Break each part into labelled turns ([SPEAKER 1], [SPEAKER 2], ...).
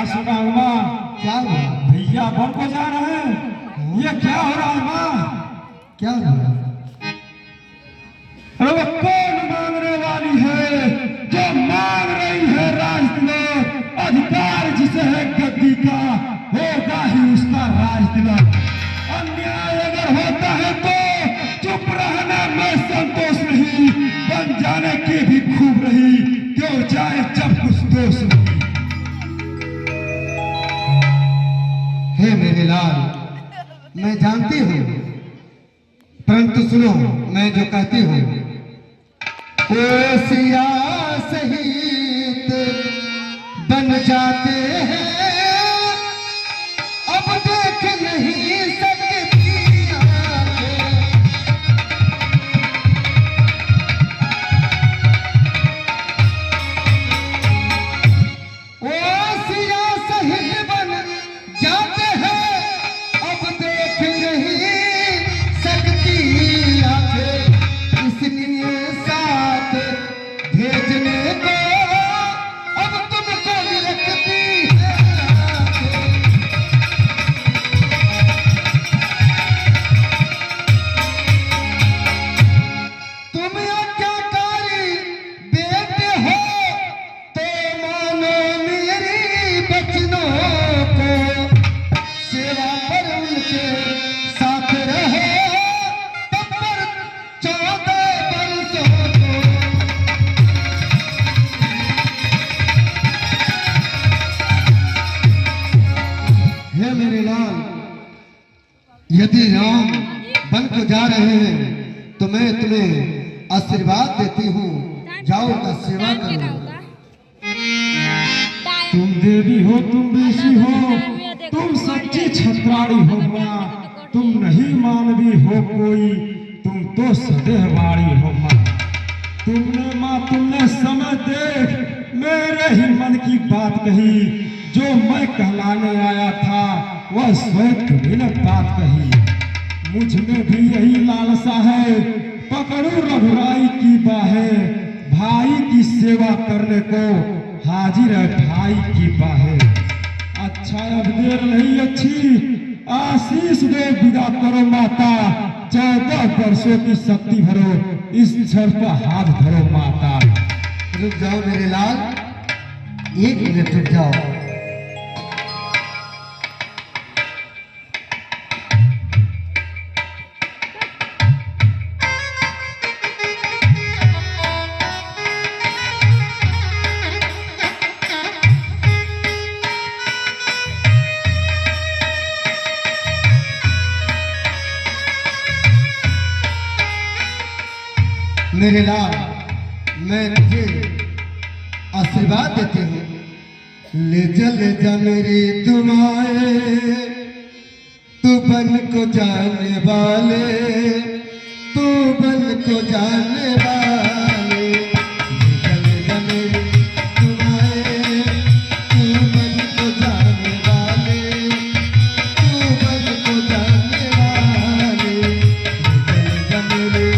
[SPEAKER 1] क्या सुना हुआ?
[SPEAKER 2] क्या हुआ?
[SPEAKER 1] भैया बन को जा रहे हैं। ये क्या हो रहा है माँ?
[SPEAKER 2] क्या हुआ?
[SPEAKER 1] अरे वो कौन मांगने वाली है? जो मांग रही है राजतिलक, अधिकार जिसे है गद्दी का, होगा ही उसका राजतिलक। अन्याय अगर होता है तो चुप रहना में संतोष नहीं, बन जाने की भी खूब रही, क्यों जाए जब कुछ दोष नहीं।
[SPEAKER 2] हे मेरे लाल, मैं जानती हूँ, परंतु सुनो मैं जो कहती हूँ। ओ सिया सहित बन जाते हैं, अब देख नहीं सकती आंखें। ओ सिया सहित बन जाते हैं, अब देख नहीं सकती आंखें। इसलिए साथ भेजने को अब तुमको लिखती है आंखें। तुम आज्ञाकारी बेटे हो तो मानो मेरी बचनों को, सेवा पर उनके साथ रहो तब पर 14 बरसों को। हे मेरे लाल, यदि राम बन को जा रहे हैं तो मैं तुम्हें आशीर्वाद देती हूँ, जाओ का सेवा करो।
[SPEAKER 1] तुम देवी हो, तुम ऋषि हो, तुम सच्ची छत्राड़ी हो माँ। तुम नहीं मानवी हो कोई, तुम तो सदेहवाड़ी हो माँ। तुमने माँ तुमने समय देख मेरे ही मन की बात कही, जो मैं कहलाने आया था वह स्वयं तुम्हें ने बात कही। मुझ में भी यही लालसा है, पकड़ू रघुराई की बाहें, भाई की सेवा करने को हाजिर है भाई की बाहें। अच्छा अब देर नहीं अच्छी, आशीष दो विदा करो माता, 14 वर्षों की शक्ति भरो, इस क्षण पर हाथ धरो माता।
[SPEAKER 2] रुक जाओ मेरे लाल, 1 मिनट रुक जाओ। मेरे लाल, मैं तुझे आशीर्वाद देती हूँ। ले जा मेरी दुआएं, तू बन को जाने वाले, तू बन को जाने वाले। ले जा मेरी दुआएं, तू बन को जाने वाले, तू बन को जाने वाले। ले जा मेरी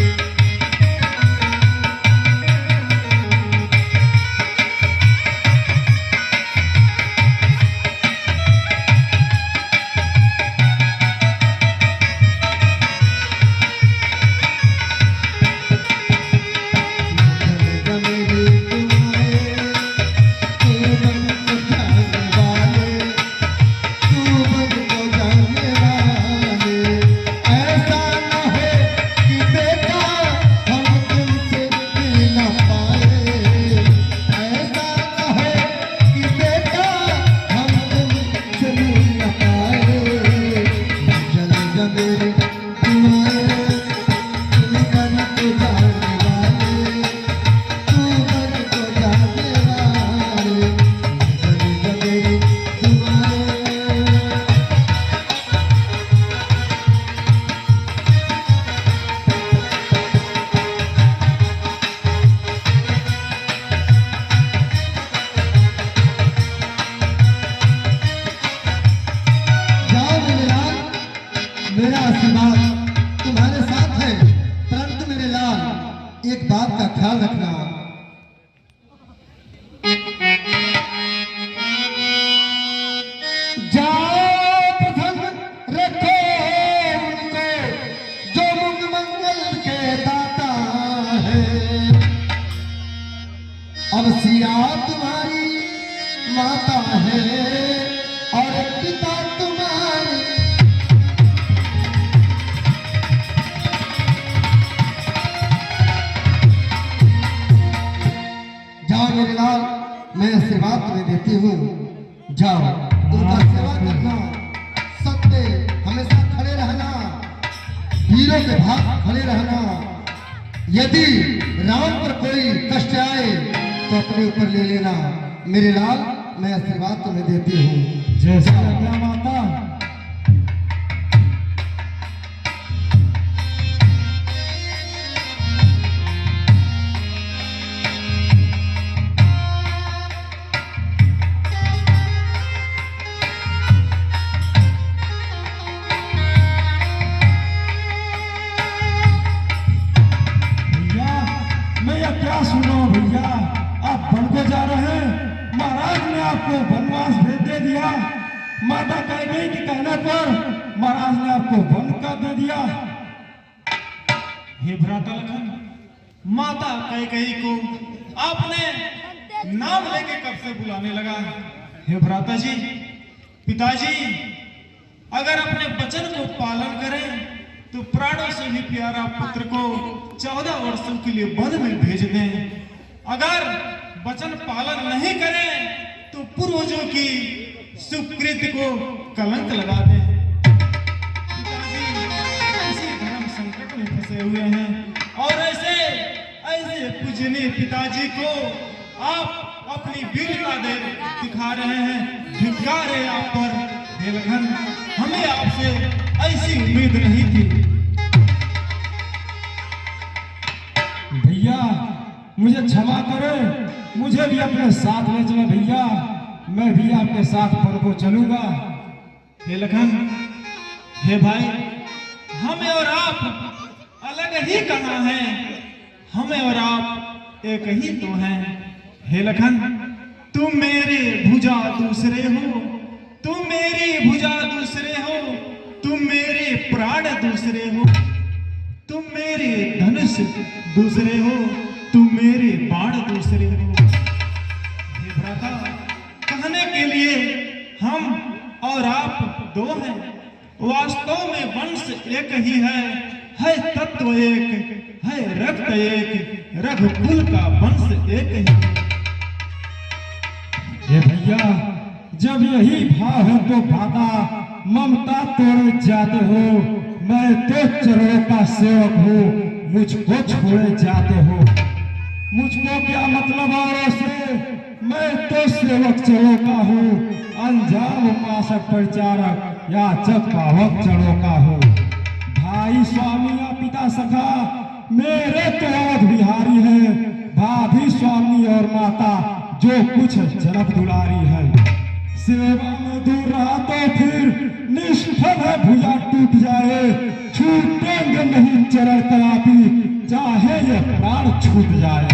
[SPEAKER 2] मेरा आशीर्वाद तुम्हारे साथ है, परंतु मेरे लाल एक बात का ख्याल रखना। अब सिया तुम्हारी माता है और पिता तुम्हारे जाओ मेरे लाल, मैं आशीर्वाद तुम्हें देती हूँ। जाओ, उनका सेवा करना, सत्य हमेशा खड़े रहना, वीरों के भाग खड़े रहना। यदि राम पर कोई कष्ट आए तो अपने ऊपर ले लेना। मेरे लाल, मैं आशीर्वाद तुम्हें देती हूँ।
[SPEAKER 1] जैसा आज्ञा माता। क्या सुन रहा हूं भैया, आप वन को जा रहे हैं। महाराज ने आपको वनवास भेज दे दिया। माता कह गई कि कहने पर महाराज ने आपको वन का दे दिया।
[SPEAKER 3] हे भ्राता लखन, माता कैकेयी को आपने नाम लेके कब से बुलाने लगा। हे भ्राता जी, पिताजी अगर अपने वचन को पालन करें तो प्राणों से भी प्यारा पुत्र को 14 वर्षों के लिए वन में भेज दें। अगर वचन पालन नहीं करें तो पूर्वजों की सुकृति को कलंक लगा दें। पिताजी इसी धर्म संकट में फंसे हुए हैं और ऐसे पूजनीय पिताजी को आप अपनी वीरता दिखा रहे हैं। धिक्कार है आप पर। हे लखन, हमें आपसे ऐसी उम्मीद नहीं थी।
[SPEAKER 1] भैया मुझे क्षमा करें, मुझे भी अपने साथ ले चले भैया। मैं भी आपके साथ वन को चलूंगा।
[SPEAKER 3] हे लखन, हे भाई, हमें और आप अलग ही कहाँ हैं? हमें और आप एक ही तो हैं। हे लखन, तुम मेरे भुजा दूसरे हो, तुम मेरी भुजा दूसरे हो, तुम मेरे प्राण दूसरे हो, तुम मेरे धनुष दूसरे हो, तुम मेरे बाण दूसरे हो। हे भ्राता, कहने के लिए हम और आप दो हैं, वास्तव में वंश एक ही है तत्व एक, है रक्त एक, रघुकुल का वंश एक ही।
[SPEAKER 1] हे भैया, जब यही भाव है तो भाता ममता तोड़े जाते हो। मैं तो चरणों का सेवक हूँ, मुझको छोड़े जाते हो। मुझको क्या मतलब औरों से, मैं तो सेवक चरों का हूँ। अंजाम उपासक परिचारक याचक पावक चरों का हूँ। भाई स्वामी या पिता सखा मेरे तो अवध बिहारी है। भाभी स्वामी और माता जो कुछ जनक दुलारी है। सेवा में दूर रहा तो फिर निष्फल है, भुजा टूट जाए। छूटेंगे नहीं चरण कलापी, चाहे ये प्राण छूट जाए।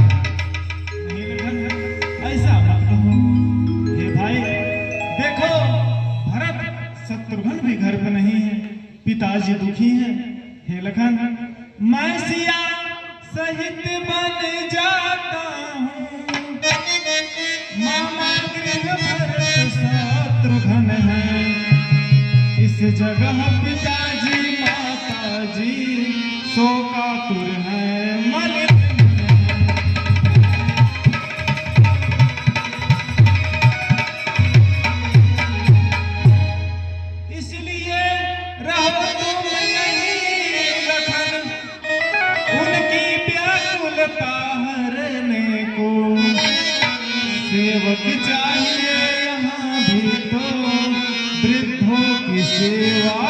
[SPEAKER 3] ऐसा मत कहो। हे भाई देखो, भरत शत्रुघ्न भी घर पे नहीं है, पिताजी दुखी हैं। हे लखन, मैं सिया सहित बन जाता हूँ। मामा गृह भरत शत्रुघ्न है, इस जगह पिताजी माताजी शोकातुर है, मलिन इसलिए रहो तुम नहीं लखन, उनकी व्याकुलता हरने को। सेवक चाहिए यहाँ भी तो वृद्धों की सेवा।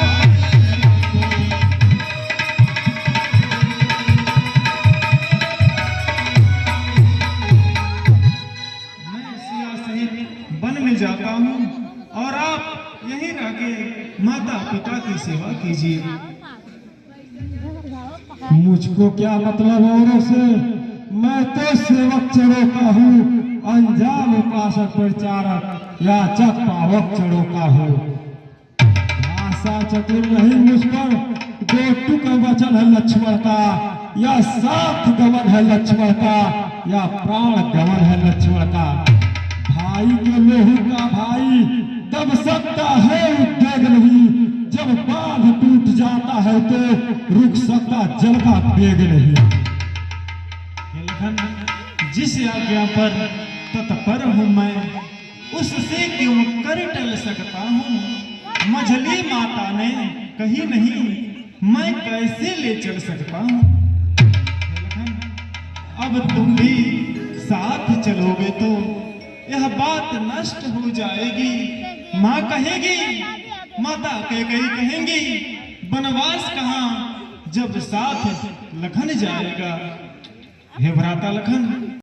[SPEAKER 3] मैं सिया सहित वन में जाता हूँ और आप यहीं रह के माता पिता की सेवा कीजिए।
[SPEAKER 1] मुझको क्या मतलब औरों से, मैं तो सेवक चरों का हूँ। अंजाम उपासक परिचारक याचक पावक चरों का हूँ। भाषा चतुर नहीं मुझ पर दो टुक वचन है लक्ष्मण का, या साथ गमन है लक्ष्मण का, या प्राण गमन है लक्ष्मण का। भाई के लोहू का भाई दब सकता है उद्वेग नहीं, जब बांध टूट जाता है तो रुक सकता जल का वेग नहीं।
[SPEAKER 3] हे लखन, जिस आज्ञा पर तत्पर हूँ मैं, उससे क्यों कर टल सकता हूँ। मझली माता ने कही नहीं, मैं कैसे ले चल सकता हूँ। हे लखन, अब तुम भी साथ चलोगे तो यह बात नष्ट हो जाएगी। माँ कहेगी, माता कैकेयी कहेंगी, वनवास कहाँ जब साथ लखन जाएगा। हे भ्राता लखन,